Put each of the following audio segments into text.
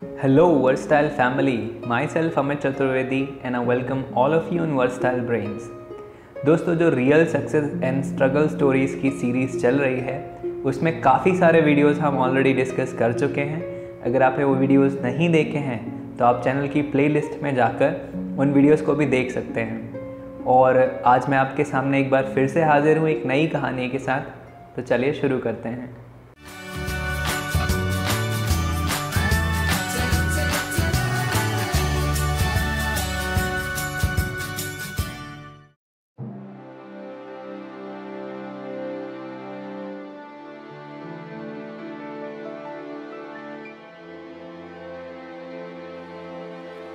Hello, Versatile family. Myself Amit Chaturvedi and I welcome all of you in Versatile Brains. दोस्तों, जो real success and struggle stories की series चल रही है उसमें काफ़ी सारे वीडियोस हम ऑलरेडी डिस्कस कर चुके हैं। अगर आपने वो वीडियोस नहीं देखे हैं तो आप चैनल की प्लेलिस्ट में जाकर उन वीडियोस को भी देख सकते हैं। और आज मैं आपके सामने एक बार फिर से हाजिर हूँ एक नई कहानी के साथ। तो चलिए शुरू करते हैं।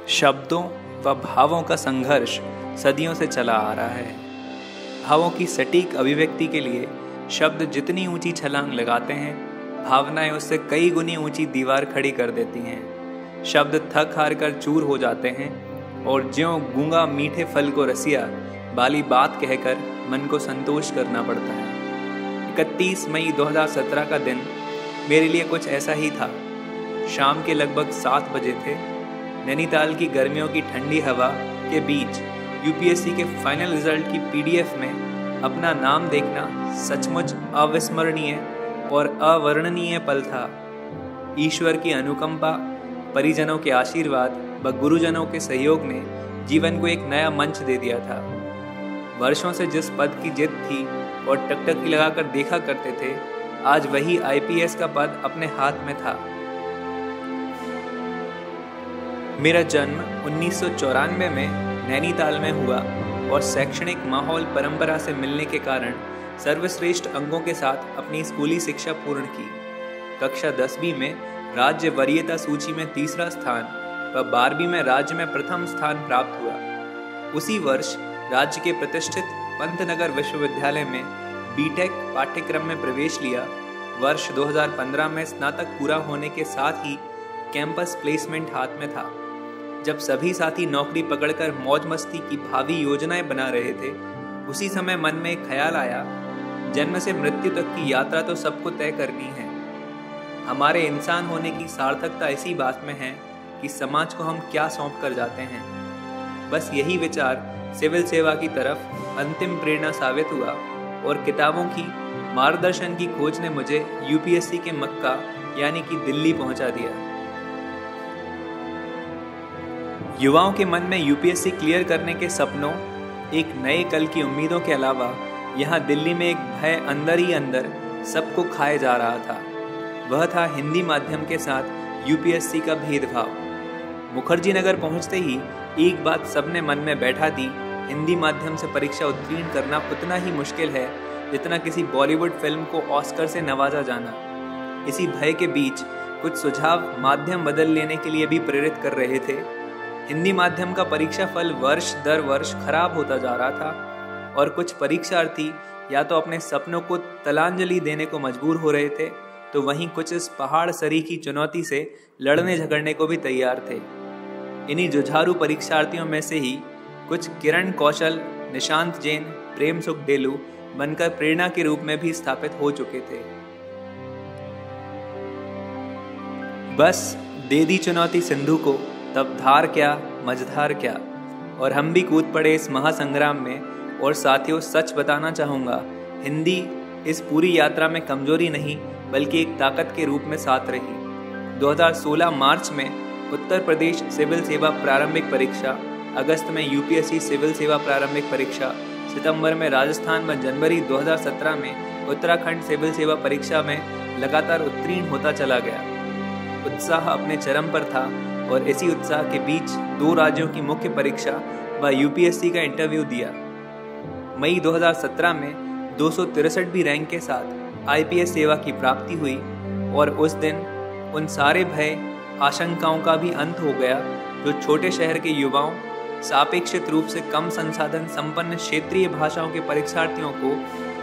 शब्दों व भावों का संघर्ष सदियों से चला आ रहा है। भावों की सटीक अभिव्यक्ति के लिए शब्द जितनी ऊंची छलांग लगाते हैं, भावनाएं उससे कई गुनी ऊंची दीवार खड़ी कर देती हैं। शब्द थक हार कर चूर हो जाते हैं और ज्यों गूंगा मीठे फल को रसिया बाली बात कहकर मन को संतोष करना पड़ता है। 31 मई 2017 का दिन मेरे लिए कुछ ऐसा ही था। शाम के लगभग 7 बजे थे। नैनीताल की गर्मियों की ठंडी हवा के बीच यूपीएससी के फाइनल रिजल्ट की पीडीएफ में अपना नाम देखना सचमुच अविस्मरणीय और अवर्णनीय पल था। ईश्वर की अनुकंपा, परिजनों के आशीर्वाद व गुरुजनों के सहयोग ने जीवन को एक नया मंच दे दिया था। वर्षों से जिस पद की जिद थी और टकटकी लगाकर देखा करते थे, आज वही आईपीएस का पद अपने हाथ में था। मेरा जन्म 1994 में नैनीताल में हुआ और शैक्षणिक माहौल परंपरा से मिलने के कारण सर्वश्रेष्ठ अंकों के साथ अपनी स्कूली शिक्षा पूर्ण की। कक्षा 10वीं में राज्य वरीयता सूची में तीसरा स्थान व 12वीं में राज्य में प्रथम स्थान प्राप्त हुआ। उसी वर्ष राज्य के प्रतिष्ठित पंतनगर विश्वविद्यालय में बीटेक पाठ्यक्रम में प्रवेश लिया। वर्ष 2015 में स्नातक पूरा होने के साथ ही कैंपस प्लेसमेंट हाथ में था। जब सभी साथी नौकरी पकड़कर मौज मस्ती की भावी योजनाएं बना रहे थे, उसी समय मन में एक ख्याल आया, जन्म से मृत्यु तक की यात्रा तो सबको तय करनी है। हमारे इंसान होने की सार्थकता इसी बात में है कि समाज को हम क्या सौंप कर जाते हैं। बस यही विचार सिविल सेवा की तरफ अंतिम प्रेरणा साबित हुआ और किताबों की मार्गदर्शन की खोज ने मुझे यूपीएससी के मक्का यानी कि दिल्ली पहुंचा दिया। युवाओं के मन में यूपीएससी क्लियर करने के सपनों, एक नए कल की उम्मीदों के अलावा यहाँ दिल्ली में एक भय अंदर ही अंदर सबको खाए जा रहा था। वह था हिंदी माध्यम के साथ यूपीएससी का भेदभाव। मुखर्जी नगर पहुँचते ही एक बात सबने मन में बैठा दी, हिंदी माध्यम से परीक्षा उत्तीर्ण करना उतना ही मुश्किल है जितना किसी बॉलीवुड फिल्म को ऑस्कर से नवाजा जाना। इसी भय के बीच कुछ सुझाव माध्यम बदल लेने के लिए भी प्रेरित कर रहे थे। हिंदी माध्यम का परीक्षा फल वर्ष दर वर्ष खराब होता जा रहा था और कुछ परीक्षार्थी या तो अपने सपनों को तलांजलि देने को मजबूर हो रहे थे, तो वहीं कुछ इस पहाड़ सरी की चुनौती से लड़ने झगड़ने को भी तैयार थे। इन्हीं जुझारू परीक्षार्थियों में से ही कुछ किरण कौशल, निशांत जैन, प्रेम सुख डेलू बनकर प्रेरणा के रूप में भी स्थापित हो चुके थे। बस दे दी चुनौती सिंधु को, तब धार क्या मझधार क्या, और हम भी कूद पड़े इस महासंग्राम में। और साथियों, सच बताना चाहूँगा, हिंदी इस पूरी यात्रा में कमजोरी नहीं बल्कि एक ताकत के रूप में साथ रही। 2016 मार्च में उत्तर प्रदेश सिविल सेवा प्रारंभिक परीक्षा, अगस्त में यूपीएससी सिविल सेवा प्रारंभिक परीक्षा, सितंबर में राजस्थान व जनवरी 2017 में उत्तराखंड सिविल सेवा परीक्षा में लगातार उत्तीर्ण होता चला गया। उत्साह अपने चरम पर था और इसी उत्साह के बीच 2 राज्यों की मुख्य परीक्षा व यूपीएससी का इंटरव्यू दिया। मई 2017 में 263वीं रैंक के साथ आईपीएस सेवा की प्राप्ति हुई और उस दिन उन सारे भय आशंकाओं का भी अंत हो गया जो छोटे शहर के युवाओं, सापेक्षित रूप से कम संसाधन संपन्न क्षेत्रीय भाषाओं के परीक्षार्थियों को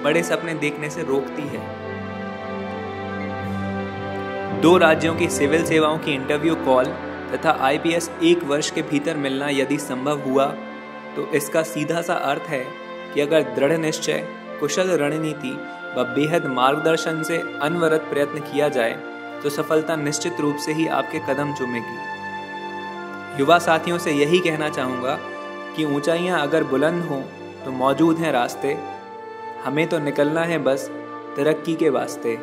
बड़े सपने देखने से रोकती है। 2 राज्यों की सिविल सेवाओं की इंटरव्यू कॉल तथा आईपीएस 1 वर्ष के भीतर मिलना यदि संभव हुआ तो इसका सीधा सा अर्थ है कि अगर दृढ़ निश्चय, कुशल रणनीति व बेहद मार्गदर्शन से अनवरत प्रयत्न किया जाए तो सफलता निश्चित रूप से ही आपके कदम चूमेगी। युवा साथियों से यही कहना चाहूँगा कि ऊंचाइयाँ अगर बुलंद हों तो मौजूद हैं रास्ते, हमें तो निकलना है बस तरक्की के वास्ते।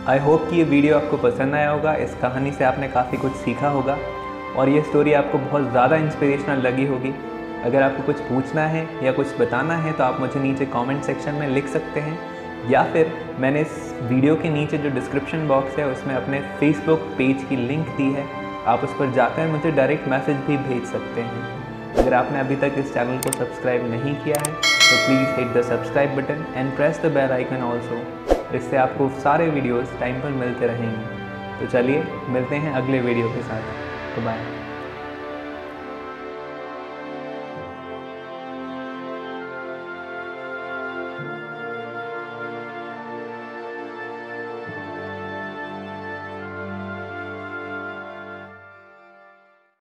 आई होप कि ये वीडियो आपको पसंद आया होगा। इस कहानी से आपने काफ़ी कुछ सीखा होगा और ये स्टोरी आपको बहुत ज़्यादा इंस्पिरेशनल लगी होगी। अगर आपको कुछ पूछना है या कुछ बताना है तो आप मुझे नीचे कमेंट सेक्शन में लिख सकते हैं, या फिर मैंने इस वीडियो के नीचे जो डिस्क्रिप्शन बॉक्स है उसमें अपने फेसबुक पेज की लिंक दी है, आप उस पर जाकर मुझे डायरेक्ट मैसेज भी भेज सकते हैं। अगर आपने अभी तक इस चैनल को सब्सक्राइब नहीं किया है तो please hit the subscribe button and press the bell icon also. इससे आपको सारे वीडियोस टाइम पर मिलते रहेंगे। तो चलिए मिलते हैं अगले वीडियो के साथ। तो बाय।